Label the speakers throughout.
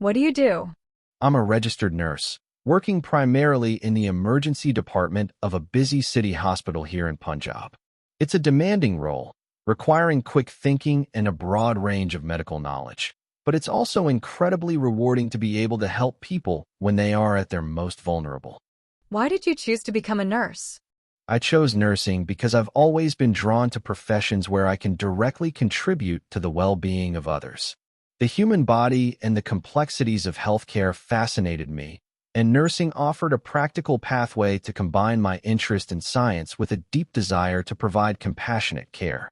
Speaker 1: What do you do?
Speaker 2: I'm a registered nurse, working primarily in the emergency department of a busy city hospital here in Punjab. It's a demanding role, requiring quick thinking and a broad range of medical knowledge. But it's also incredibly rewarding to be able to help people when they are at their most vulnerable.
Speaker 1: Why did you choose to become a nurse?
Speaker 2: I chose nursing because I've always been drawn to professions where I can directly contribute to the well-being of others. The human body and the complexities of healthcare fascinated me, and nursing offered a practical pathway to combine my interest in science with a deep desire to provide compassionate care.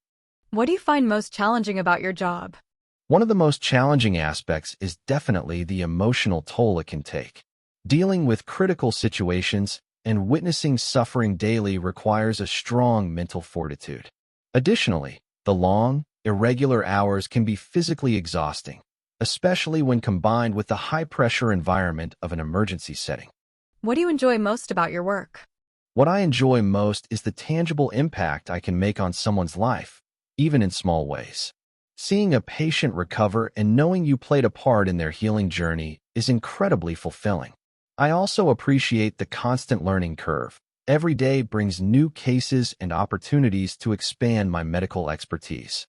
Speaker 1: What do you find most challenging about your job?
Speaker 2: One of the most challenging aspects is definitely the emotional toll it can take. Dealing with critical situations and witnessing suffering daily requires a strong mental fortitude. Additionally, the long, irregular hours can be physically exhausting, especially when combined with the high-pressure environment of an emergency setting.
Speaker 1: What do you enjoy most about your work?
Speaker 2: What I enjoy most is the tangible impact I can make on someone's life, even in small ways. Seeing a patient recover and knowing you played a part in their healing journey is incredibly fulfilling. I also appreciate the constant learning curve. Every day brings new cases and opportunities to expand my medical expertise.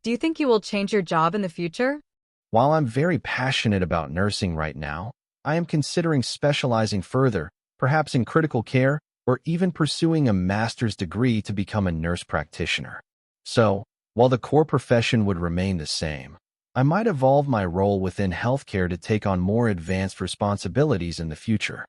Speaker 1: Do you think you will change your job in the future?
Speaker 2: While I'm very passionate about nursing right now, I am considering specializing further, perhaps in critical care, or even pursuing a master's degree to become a nurse practitioner. So, while the core profession would remain the same, I might evolve my role within healthcare to take on more advanced responsibilities in the future.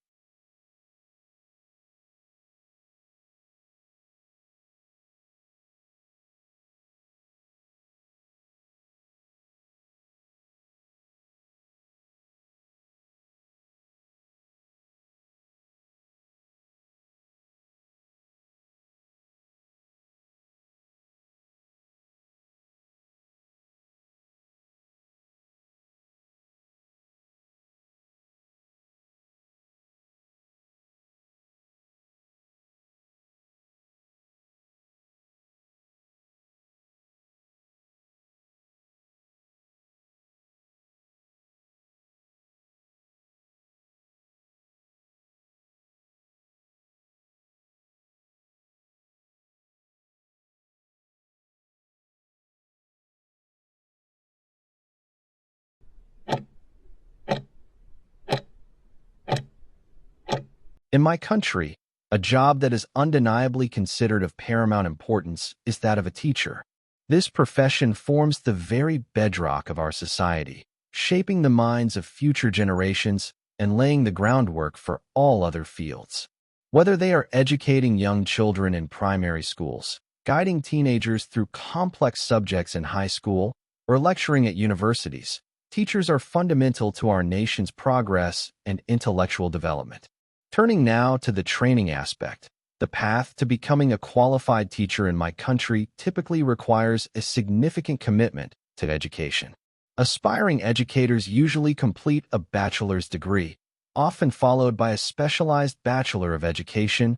Speaker 2: In my country, a job that is undeniably considered of paramount importance is that of a teacher. This profession forms the very bedrock of our society, shaping the minds of future generations and laying the groundwork for all other fields. Whether they are educating young children in primary schools, guiding teenagers through complex subjects in high school, or lecturing at universities, teachers are fundamental to our nation's progress and intellectual development. Turning now to the training aspect, the path to becoming a qualified teacher in my country typically requires a significant commitment to education. Aspiring educators usually complete a bachelor's degree, often followed by a specialized bachelor's of education,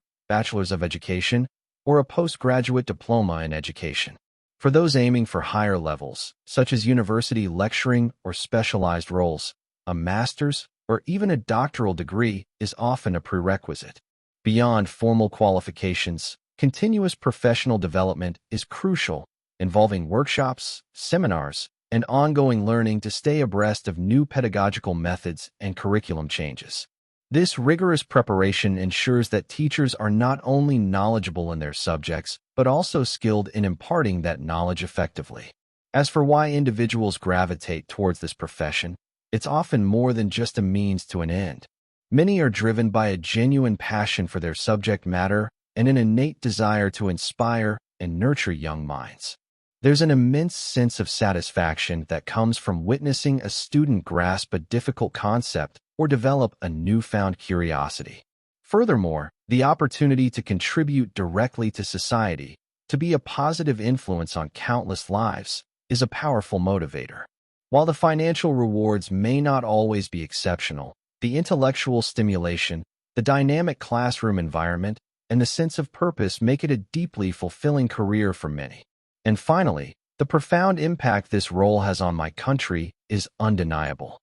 Speaker 2: or a postgraduate diploma in education. For those aiming for higher levels, such as university lecturing or specialized roles, a master's or even a doctoral degree is often a prerequisite. Beyond formal qualifications, continuous professional development is crucial, involving workshops, seminars, and ongoing learning to stay abreast of new pedagogical methods and curriculum changes. This rigorous preparation ensures that teachers are not only knowledgeable in their subjects, but also skilled in imparting that knowledge effectively. As for why individuals gravitate towards this profession, it's often more than just a means to an end. Many are driven by a genuine passion for their subject matter and an innate desire to inspire and nurture young minds. There's an immense sense of satisfaction that comes from witnessing a student grasp a difficult concept or develop a newfound curiosity. Furthermore, the opportunity to contribute directly to society, to be a positive influence on countless lives, is a powerful motivator. While the financial rewards may not always be exceptional, the intellectual stimulation, the dynamic classroom environment, and the sense of purpose make it a deeply fulfilling career for many. And finally, the profound impact this role has on my country is undeniable.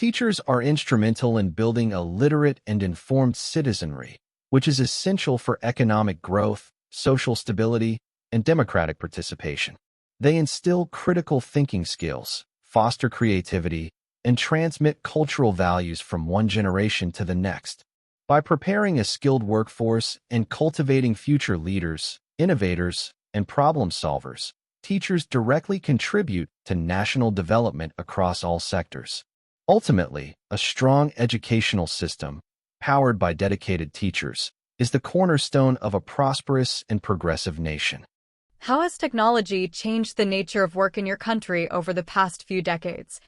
Speaker 2: Teachers are instrumental in building a literate and informed citizenry, which is essential for economic growth, social stability, and democratic participation. They instill critical thinking skills, foster creativity, and transmit cultural values from one generation to the next. By preparing a skilled workforce and cultivating future leaders, innovators, and problem solvers, teachers directly contribute to national development across all sectors. Ultimately, a strong educational system, powered by dedicated teachers, is the cornerstone of a prosperous and progressive nation.
Speaker 1: How has technology changed the nature of work in your country over the past few decades?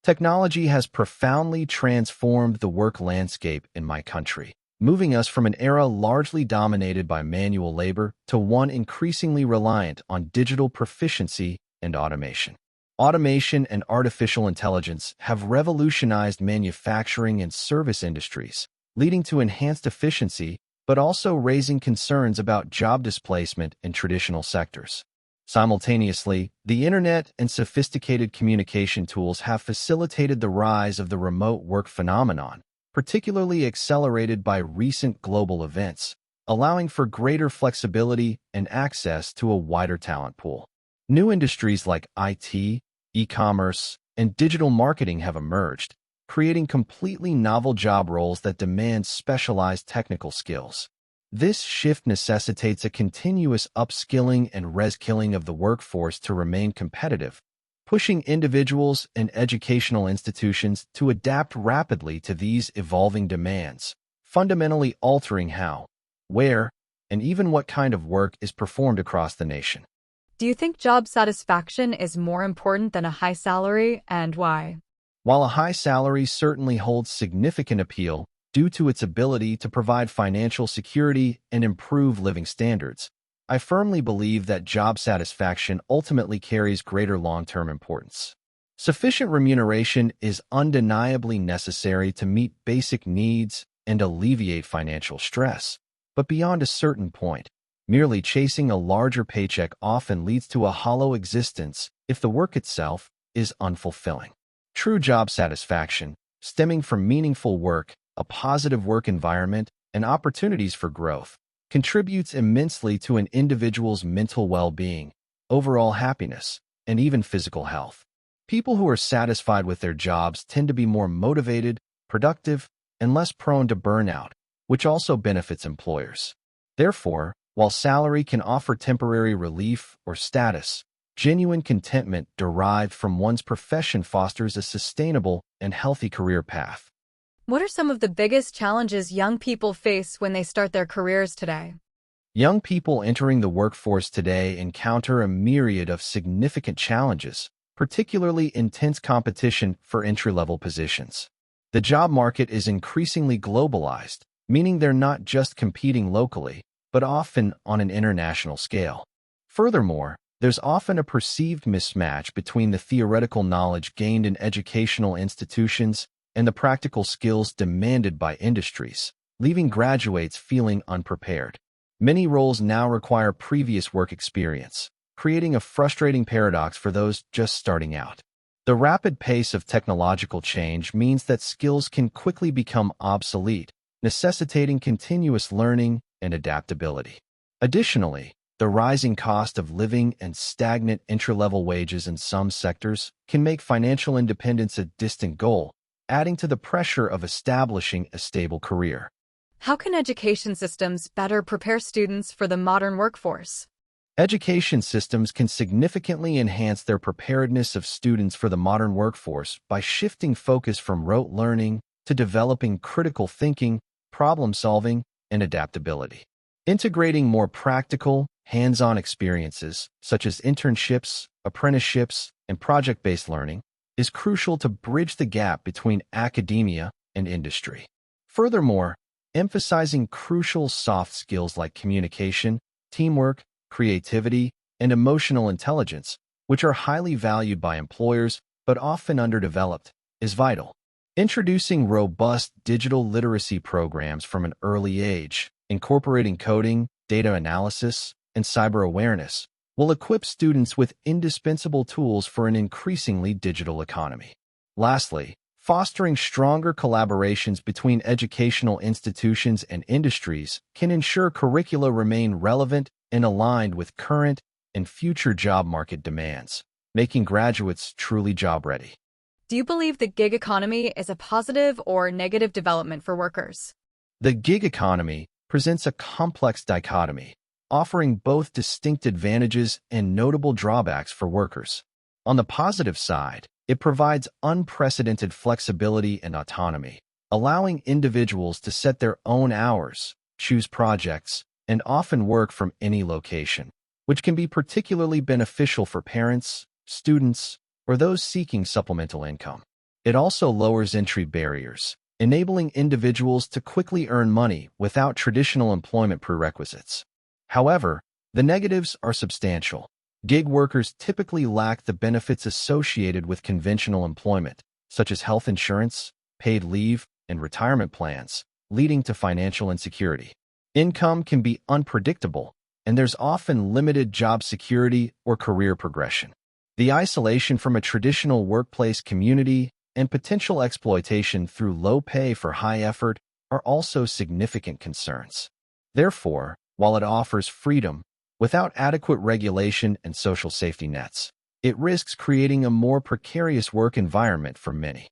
Speaker 2: Technology has profoundly transformed the work landscape in my country, moving us from an era largely dominated by manual labor to one increasingly reliant on digital proficiency and automation. Automation and artificial intelligence have revolutionized manufacturing and service industries, leading to enhanced efficiency, but also raising concerns about job displacement in traditional sectors. Simultaneously, the internet and sophisticated communication tools have facilitated the rise of the remote work phenomenon, particularly accelerated by recent global events, allowing for greater flexibility and access to a wider talent pool. New industries like IT, e-commerce, and digital marketing have emerged, creating completely novel job roles that demand specialized technical skills. This shift necessitates a continuous upskilling and reskilling of the workforce to remain competitive, pushing individuals and educational institutions to adapt rapidly to these evolving demands, fundamentally altering how, where, and even what kind of work is performed across the nation.
Speaker 1: Do you think job satisfaction is more important than a high salary, and why?
Speaker 2: While a high salary certainly holds significant appeal due to its ability to provide financial security and improve living standards, I firmly believe that job satisfaction ultimately carries greater long-term importance. Sufficient remuneration is undeniably necessary to meet basic needs and alleviate financial stress, but beyond a certain point, merely chasing a larger paycheck often leads to a hollow existence if the work itself is unfulfilling. True job satisfaction, stemming from meaningful work, a positive work environment, and opportunities for growth, contributes immensely to an individual's mental well-being, overall happiness, and even physical health. People who are satisfied with their jobs tend to be more motivated, productive, and less prone to burnout, which also benefits employers. Therefore, while salary can offer temporary relief or status, genuine contentment derived from one's profession fosters a sustainable and healthy career path.
Speaker 1: What are some of the biggest challenges young people face when they start their careers today?
Speaker 2: Young people entering the workforce today encounter a myriad of significant challenges, particularly intense competition for entry-level positions. The job market is increasingly globalized, meaning they're not just competing locally, but often on an international scale. Furthermore, there's often a perceived mismatch between the theoretical knowledge gained in educational institutions and the practical skills demanded by industries, leaving graduates feeling unprepared. Many roles now require previous work experience, creating a frustrating paradox for those just starting out. The rapid pace of technological change means that skills can quickly become obsolete, necessitating continuous learning and adaptability. Additionally, the rising cost of living and stagnant entry-level wages in some sectors can make financial independence a distant goal, adding to the pressure of establishing a stable career.
Speaker 1: How can education systems better prepare students for the modern workforce?
Speaker 2: Education systems can significantly enhance their preparedness of students for the modern workforce by shifting focus from rote learning to developing critical thinking, problem-solving, and adaptability. Integrating more practical, hands-on experiences, such as internships, apprenticeships, and project-based learning, is crucial to bridge the gap between academia and industry. Furthermore, emphasizing crucial soft skills like communication, teamwork, creativity, and emotional intelligence, which are highly valued by employers but often underdeveloped, is vital. Introducing robust digital literacy programs from an early age, incorporating coding, data analysis, and cyber awareness, will equip students with indispensable tools for an increasingly digital economy. Lastly, Fostering stronger collaborations between educational institutions and industries can ensure curricula remain relevant and aligned with current and future job market demands, making graduates truly job-ready.
Speaker 1: Do you believe the gig economy is a positive or negative development for workers?
Speaker 2: The gig economy presents a complex dichotomy, offering both distinct advantages and notable drawbacks for workers. On the positive side, it provides unprecedented flexibility and autonomy, allowing individuals to set their own hours, choose projects, and often work from any location, which can be particularly beneficial for parents, students, or those seeking supplemental income. It also lowers entry barriers, enabling individuals to quickly earn money without traditional employment prerequisites. However, the negatives are substantial. Gig workers typically lack the benefits associated with conventional employment, such as health insurance, paid leave, and retirement plans, leading to financial insecurity. Income can be unpredictable, and there's often limited job security or career progression. The isolation from a traditional workplace community and potential exploitation through low pay for high effort are also significant concerns. Therefore, while it offers freedom, without adequate regulation and social safety nets, it risks creating a more precarious work environment for many.